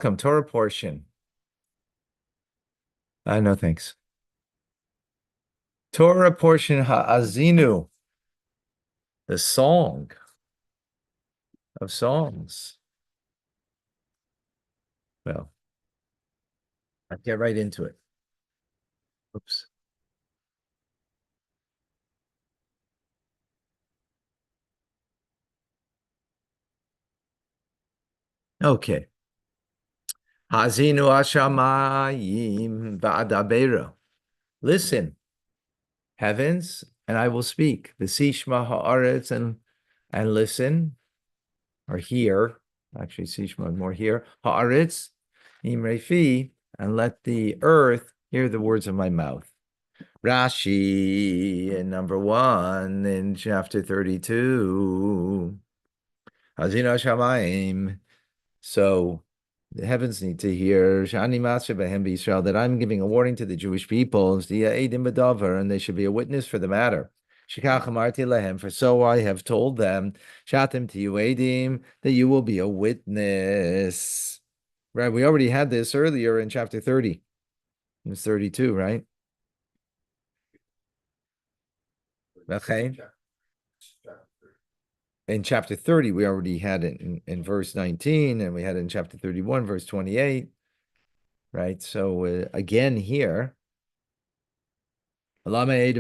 Come Torah portion. No, thanks. Torah portion Haazinu, the song of songs. Well, I'll get right into it. Oops. Okay. Haazinu Hashamayim Va'adaberu. Listen, heavens, and I will speak. V'sishma haaretz, and listen, or hear. Actually, sishma more here. Haaretz imrefi, and let the earth hear the words of my mouth. Rashi in number 1 in chapter 32. Haazinu Hashamayim. So the heavens need to hear Shani Masha Behem Israel, that I'm giving a warning to the Jewish people, and they should be a witness for the matter. Shikach Amarti Lehem, for so I have told them, Shatim Tiyu Eidim, that you will be a witness. Right, we already had this earlier in chapter 30. It was 32, right? Okay. In chapter 30, we already had it in verse 19, and we had it in chapter 31, verse 28, right? So again here, why did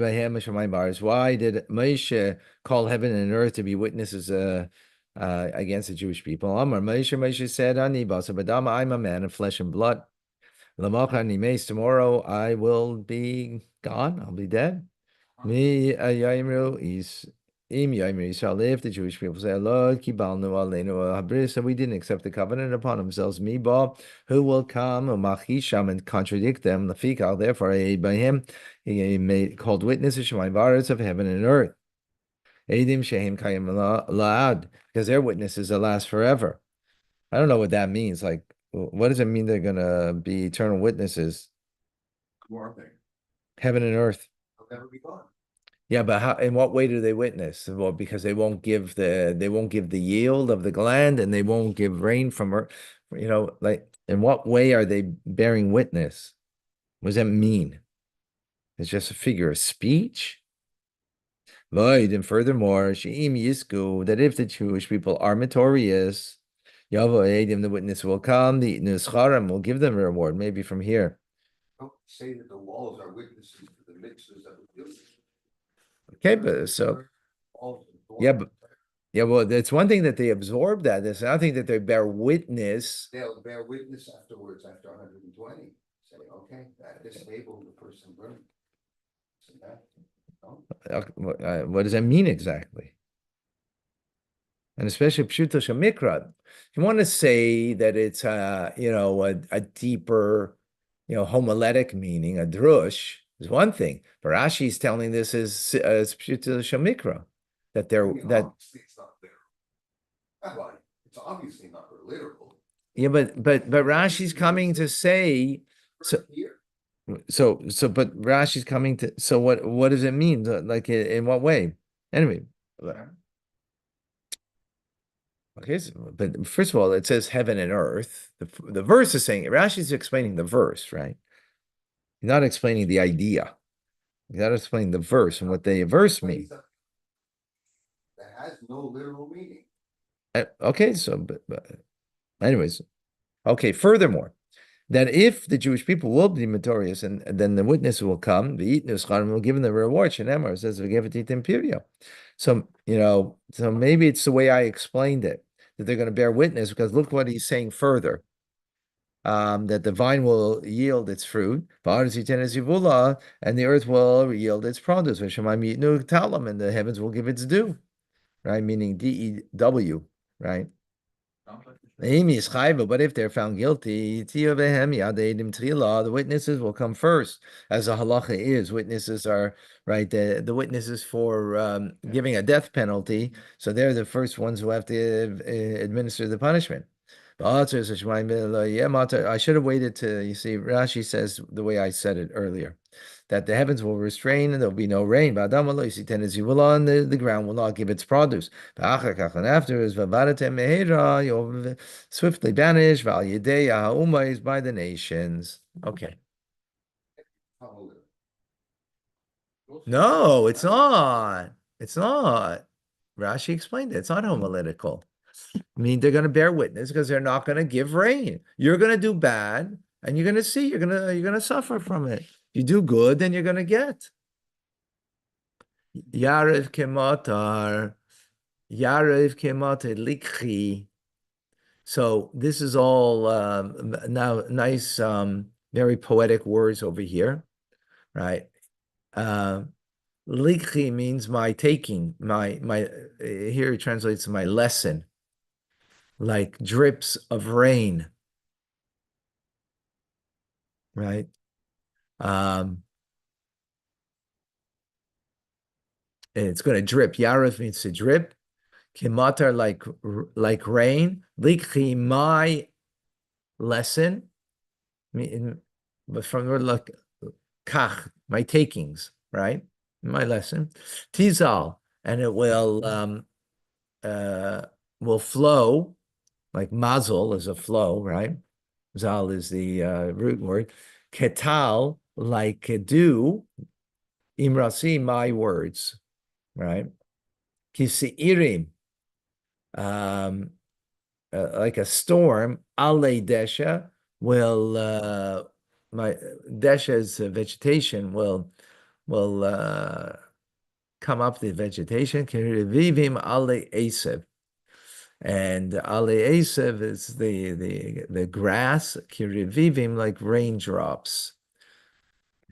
Moshe call heaven and earth to be witnesses against the Jewish people? Moshe said, I'm a man of flesh and blood. Tomorrow I will be gone, I'll be dead. Me is if the Jewish people say, so we didn't accept the covenant upon themselves, who will come and contradict them? Therefore, by him, he made called witnesses of heaven and earth. Because their witnesses that last forever. I don't know what that means. Like, what does it mean they're gonna be eternal witnesses? Heaven and earth. They'll never be gone. Yeah, but how, in what way do they witness? Well, because they won't give the yield of the land, and they won't give rain from earth. Like, in what way are they bearing witness? What does that mean? It's just a figure of speech. Void, and furthermore, She'im Yisku, that if the Jewish people are notorious, Yavo Eidim, the witness will come, the Nuscharam will give them a reward, maybe from here. Don't say that the walls are witnesses to the mixes that we do. Okay, but so yeah, well, it's one thing that they absorb that. It's another thing that they bear witness. They'll bear witness afterwards after 120. Say, okay, at this table the person burned. So that, what does that mean exactly? And especially Pshuto Shamikra. If you want to say that it's a deeper, homiletic meaning, a drush, is one thing. But Rashi is telling this as Pshuto Shamikra, that it's not literal. It's obviously not literal. Yeah, but Rashi's coming to say but Rashi's coming to, so what does it mean? Like, in what way? Anyway. Okay, but first of all, it says heaven and earth. The verse is saying, Rashi's explaining the verse, right? He's not explaining the idea. He's not explaining the verse and what the verse means. That has no literal meaning. Okay, so, but anyways, okay, furthermore, that if the Jewish people will be notorious, and then the witness will come, the Itnus will give them the reward. Shenemar says, Imperio. So, so maybe it's the way I explained it, that they're going to bear witness, because look what he's saying further. That the vine will yield its fruit, and the earth will yield its produce, and the heavens will give its due, right? Meaning DEW, right? But if they're found guilty, the witnesses will come first, as a halacha is. Witnesses are, right, the witnesses for giving a death penalty, so they're the first ones who have to administer the punishment. I should have waited to, you see, Rashi says the way I said it earlier. that the heavens will restrain and there'll be no rain. The ground will not give its produce. And after is you'll swiftly banish by the nations. Okay. No, it's not. It's not. Rashi explained it. It's not homiletical. I mean, they're going to bear witness because they're not going to give rain. You're going to do bad, and you're going to see. You're going to suffer from it. If you do good, then you're going to get. Yarev kematar, Yarev kematar likhi. So this is all now nice, very poetic words over here, right? Likhi means my taking, my. Here it translates to my lesson, like drips of rain, right? Um, it's going to drip. Yarif means to drip. Kimatar like rain. Likhi my lesson. But from the word like kach, my takings, right? My lesson. Tizal, and it will flow, like mazel is a flow, right? Zal is the root word. Ketal, like do, imrasi, my words, right? Kisi'irim, like a storm, ale desha, will, my desha's vegetation will come up the vegetation. Kirivivim ale esev. And ale esev is the grass. Kirivivim, like raindrops.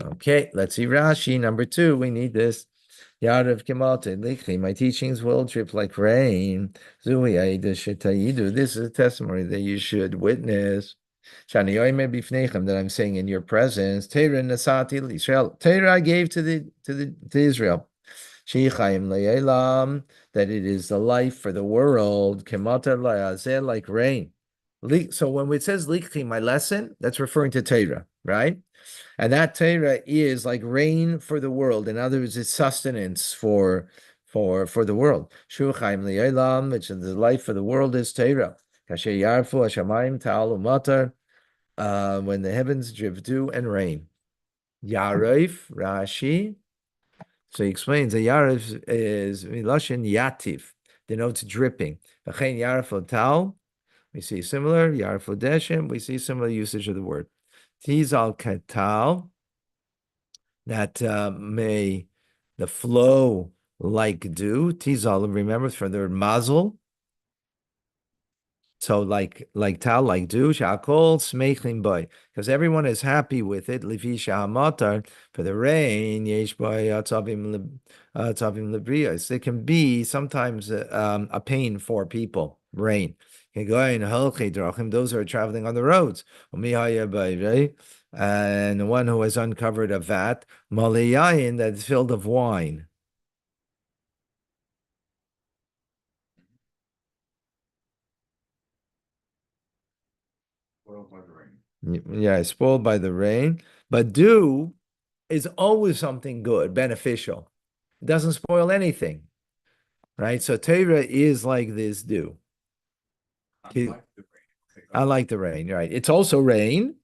Okay, let's see Rashi. Number 2, we need this. Yarav Kimalte Likhi, my teachings will drip like rain. Zui Aida Shetaidu. This is a testimony that you should witness. Shani Yoime Bifnechem, that I'm saying in your presence. Torah Nasati Israel. Torah I gave to Israel. Shechaim Le'elam, that it is the life for the world. Kemata La'azeh, like rain. So when it says Likhi, my lesson, that's referring to Torah, right? And that Torah is like rain for the world. In other words, it's sustenance for the world. Shuchaim li'olam, which is the life for the world, is Torah. Kasher yarfu hashamayim ta'alu matar, when the heavens drip dew and rain. Yarif, Rashi. So he explains that Yarif is Milashin Yativ, denotes dripping. V'chein yarfu tal, we see similar. Yarfu deshem, we see similar usage of the word. Tizal katal, that may the flow like dew. Tizal, remember from the word mazel. So like tal, like dew, shakol smeichlim boy, because everyone is happy with it. Lifi shahamatar, for the rain, yesh boy atzavim lebrias. It can be sometimes a pain for people. Rain. Those who are traveling on the roads. And one who has uncovered a vat, malayayin, that is filled of wine. Spoiled by the rain. Yeah, spoiled by the rain. But dew is always something good, beneficial. It doesn't spoil anything, right? So Torah is like this dew. I like the rain, right? It's also rain,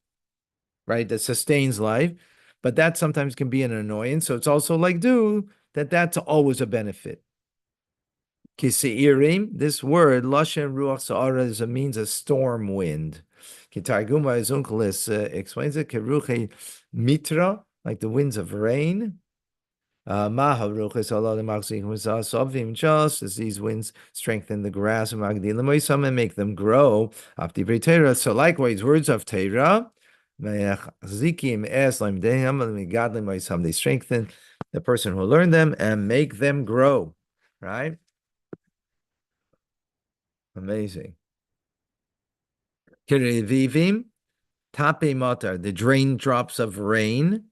right? That sustains life, but that sometimes can be an annoyance. So it's also like dew, that's always a benefit. Kiseirim, this word, Lashon Ruach Sa'ara, means a storm wind. Kitarguma Zunkelis explains it, Keruche Mitra, like the winds of rain. Just as these winds strengthen the grass and make them grow. So likewise, words of Torah, they strengthen the person who learned them and make them grow. Right? Amazing. Kirivivim, tape matar, the drain drops of rain.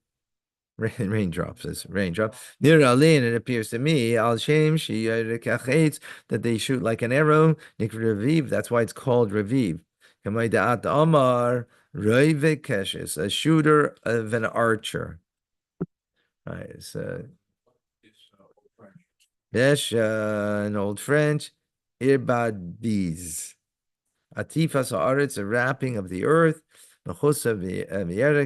Raindrops is raindrop. Near Alin, it appears to me, Al Shem, that they shoot like an arrow. Nik Reviv, that's why it's called Reviv. Kamaidat Amar, Keshes, a shooter of an archer. Right, it's Yes, in Old French, irbad Atifas haaretz, a wrapping of the earth. Mechus of the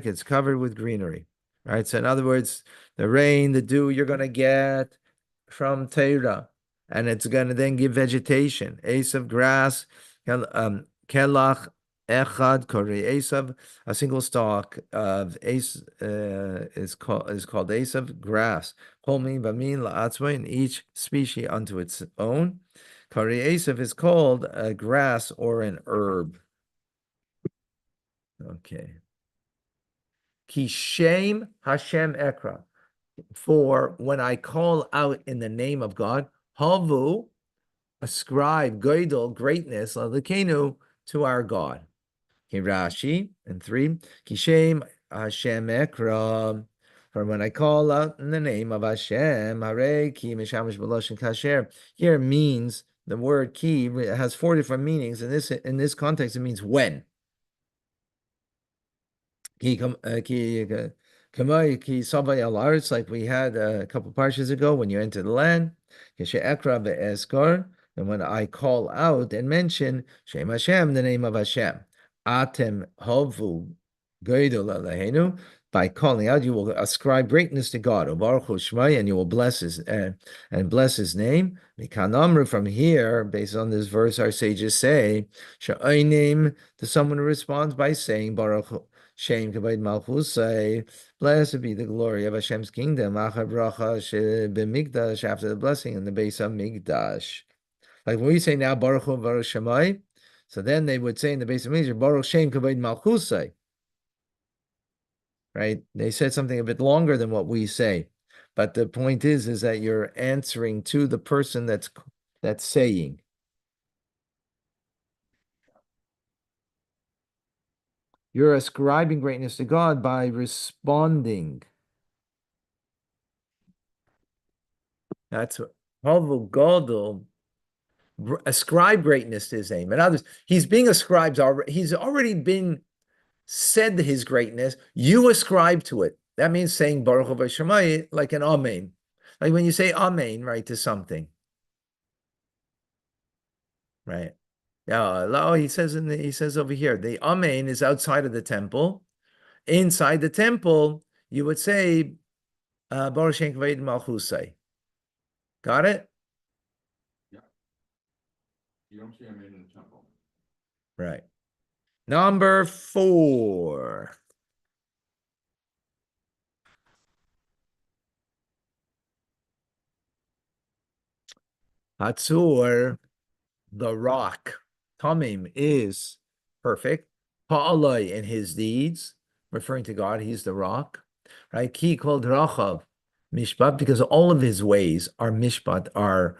it's covered with greenery. Right. So in other words, the rain, the dew you're going to get from Torah, and it's going to then give vegetation. Ace of grass, kelach echad kori Esav, a single stalk of ace is called Esav grass. Holmin bamin la'atzma, in each species unto its own. Kari Esav is called a grass or an herb. Okay. Kishem Hashem Ekra. For when I call out in the name of God, Havu, ascribe Goidel, greatness, Ladekenu, to our God. Rashi, and 3, Kishem Hashem Ekra. For when I call out in the name of Hashem, Hare Ki Mishamish Beloshin Kasher. Here means the word ki has 4 different meanings. In this context, it means when. Ki savay al aretz, like we had a couple parshas ago, when you enter the land. Kishe ekra ve'eskar, and when I call out and mention Shem Hashem, the name of Hashem. Atem hovu goydol alehenu. By calling out, you will ascribe greatness to God. Baruch Hu Shmai, and you will bless his name. Mikanamru, from here, based on this verse, our sages say, Sha'oinim, to someone who responds by saying Baruch Hu. Shem Kabbaid Malchusay, blessed be the glory of Hashem's kingdom. Achar bracha b'migdash, after the blessing in the base of Migdash. Like when we say now Baruch Hu Baruch Shemai, so then they would say in the base of Migdash Baruch Shem Kabbaid Malchusay. Right? They said something a bit longer than what we say, but the point is that you're answering to the person that's saying. You're ascribing greatness to God by responding. That's what Havu Gadol, ascribe greatness to his name. In others, he's being ascribed already. He's already been said his greatness. You ascribe to it. That means saying Baruch Hu Shemai, like an Amen. Like when you say Amen, right, to something. Right. Yeah, he says over here, the Amen is outside of the temple. Inside the temple, you would say Baruch Shem Kavod Malchusay. Got it? Yeah. You don't see Amen in the temple. Right. Number 4. Hatzur, the rock. Tamim is perfect. Pa'alai, in his deeds, referring to God, he's the rock. Right? Ki called Rachav, Mishpat, because all of his ways are Mishpat, are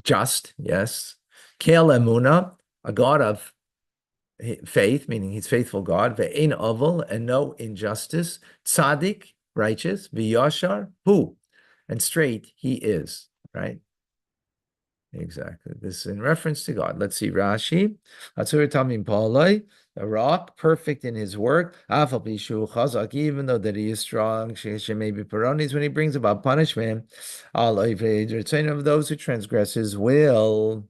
just, yes. Kel Emuna, a God of faith, meaning he's faithful God. Ve'ein avol, and no injustice. Tzaddik, righteous. V'yashar, who? And straight he is, right? Exactly. This is in reference to God. Let's see Rashi. Hatzur Tamim Paulai, a rock, perfect in his work. Afal Pishu Chazak, even though that he is strong. Maybe Paronis, when he brings about punishment. Al of those who transgress his will.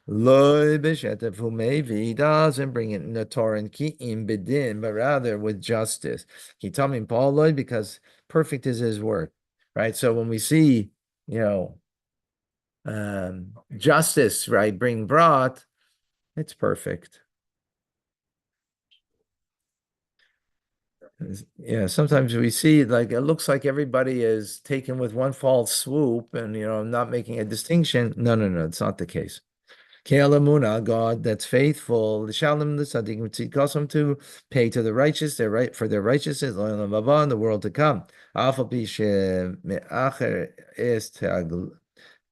Loi b'shetef humevi, he doesn't bring it in the Torah and ki'im bedin, but rather with justice. Kitamim Paulai, because perfect is his work, right? So when we see, justice, right, being brought, it's perfect. Yeah, sometimes we see like it looks like everybody is taken with one false swoop and not making a distinction. No, it's not the case. Ke'alamuna, God that's faithful, the shalom, the tzaddik, calls them to pay to the righteous, their right for their righteousness, in the world to come. Afal pi she'me'acher es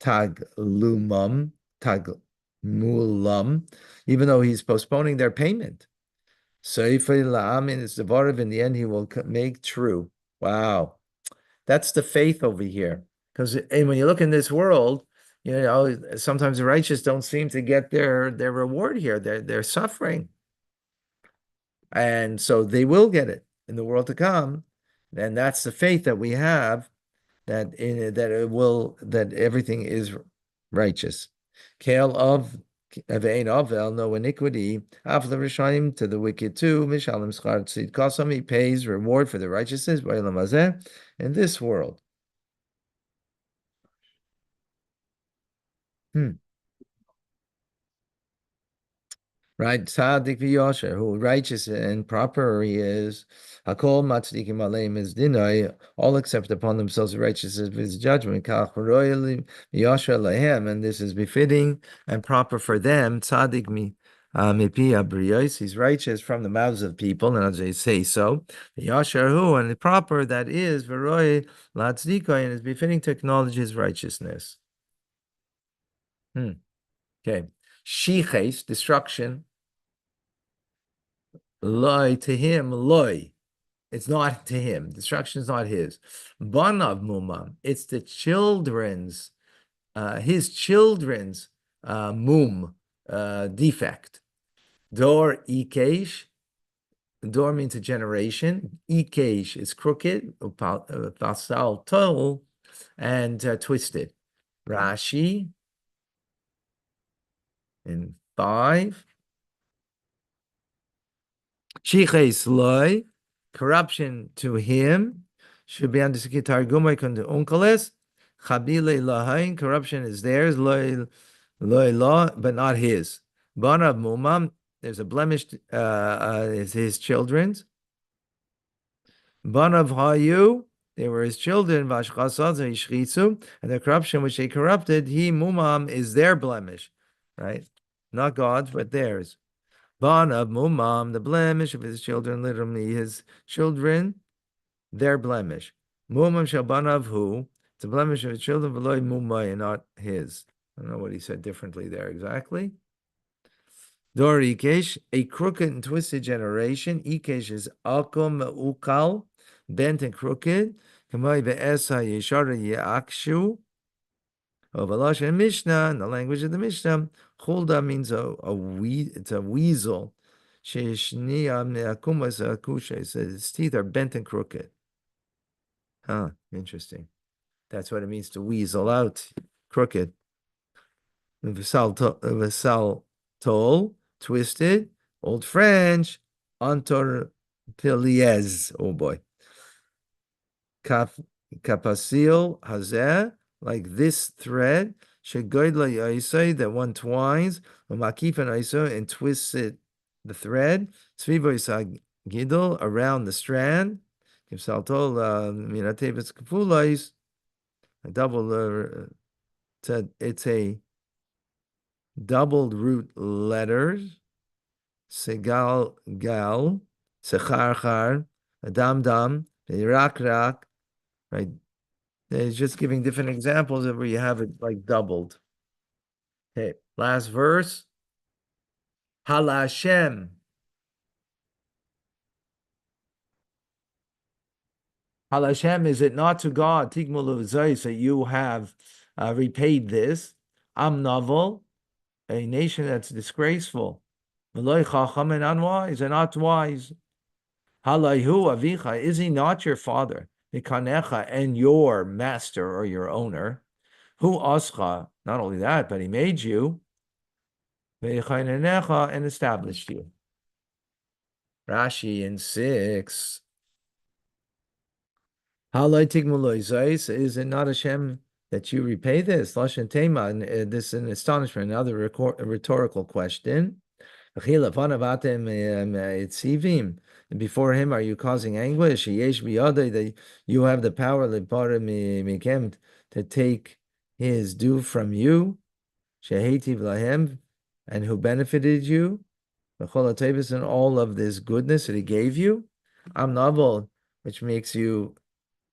tagmulam, even though he's postponing their payment. Seifei la'amin is the varav, in the end he will make true. Wow. That's the faith over here. Because when you look in this world, sometimes the righteous don't seem to get their reward here. They're suffering. And so they will get it in the world to come. And that's the faith that we have that everything is righteous. Kale of Avein Avel, no iniquity. After Rishayim to the wicked too. Mishalim Schar Tzid Kosam, he pays reward for the righteousness in this world. Hmm. Right, tzaddik v'yosher, who righteous and proper he is. Hakol matzdikim aleim is dinai, all accept upon themselves the righteousness of his judgment. Kach royally v'yosher lehem, and this is befitting and proper for them. Tzaddik mipi abriyos, he's righteous from the mouths of people, and as they say so. V'yosher who, and the proper that is v'roy latzdikoi, and is befitting to acknowledge his righteousness. Okay, shiches, destruction. Loi to him, loi. It's not to him. Destruction is not his. Banav mumam. It's the children's, his children's mum defect. Dor ikesh. Dor means a generation. Ikesh is crooked. Pasal tol and twisted. Rashi in 5. Shiches loy, corruption to him, should be under Targumai kundu unkeles. Chabile lahain, corruption is theirs, loy law, but not his. Banav mumam, there's a blemish, is his children's. Banav hayu, they were his children, vashchasad ishchitzu, and the corruption which they corrupted, he mumam is their blemish, right? Not God's, but theirs. Banav mumam, the blemish of his children, literally his children, their blemish. Mumam shall banav who? It's a blemish of his children, v'loy mumay, and not his. I don't know what he said differently there exactly. Dor ikesh, a crooked and twisted generation. Ikesh is akum ukal, bent and crooked. Kamay be'esa yeshara yakshu. Of Alash and Mishnah, in the language of the Mishnah, Chulda means it's a weasel. It says its teeth are bent and crooked. Huh, interesting. That's what it means to weasel out, crooked. Vesal tol, twisted. Old French, antor piliez. Oh boy. Kapasil hazeh, like this thread, shegoidla yaisai, that one twines, umakifan aiso, and twists it, the thread, tzvivo gidol, around the strand, kivsaltol minatevis kafulais, a double, it's a doubled root letters, segal gal, secharchar, dam dam, rak rak, right? It's just giving different examples of where you have it like doubled. Okay, last verse. Halashem. Halashem, is it not to God, Tigmul Zeus, that you have repaid this? Am novel, a nation that's disgraceful. Veloy chacham and unwise, and not wise. Halayhu avicha, is he not your father? Mikanecha, and your master or your owner. Who ascha, not only that, but he made you. And established you. Rashi in 6. Is it not Hashem that you repay this? Lashon Tema, and this is an astonishment, another rhetorical question. And before him, are you causing anguish? That you have the power to take his due from you, and who benefited you, and all of this goodness that he gave you. Am Naval, which makes you,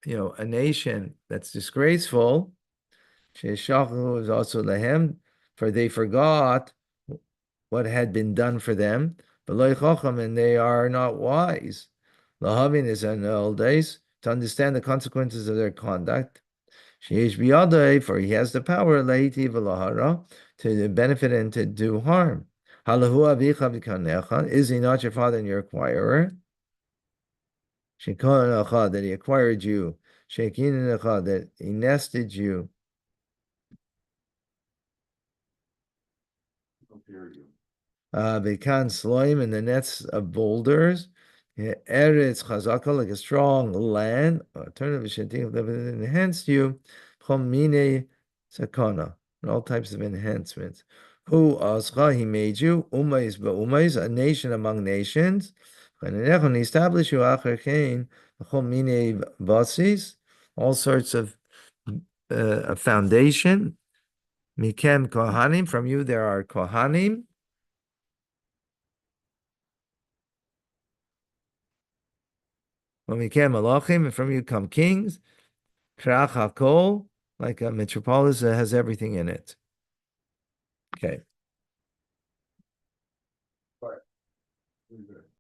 a nation that's disgraceful. Sheishachu is also lahem, for they forgot what had been done for them. And they are not wise. Lahavin is in the old days to understand the consequences of their conduct. For he has the power to benefit and to do harm. Is he not your father and your acquirer? Shekon Echad, that he acquired you. Shekin Echad, that he nested you. Compare you. Bekan Sloim, in the nets of boulders. Eretz Chazaka, like a strong land. Alternative Shetim, that enhanced you. Chomine Sakana, and all types of enhancements. Who Ascha, he made you. Umais ba'umais, a nation among nations. And he established you Acher Cain, Chomine basis, all sorts of a foundation. Mikem Kohanim, from you there are Kohanim. When we came Malachim, and from you come kings, Krach HaKol, like a metropolis that has everything in it. Okay.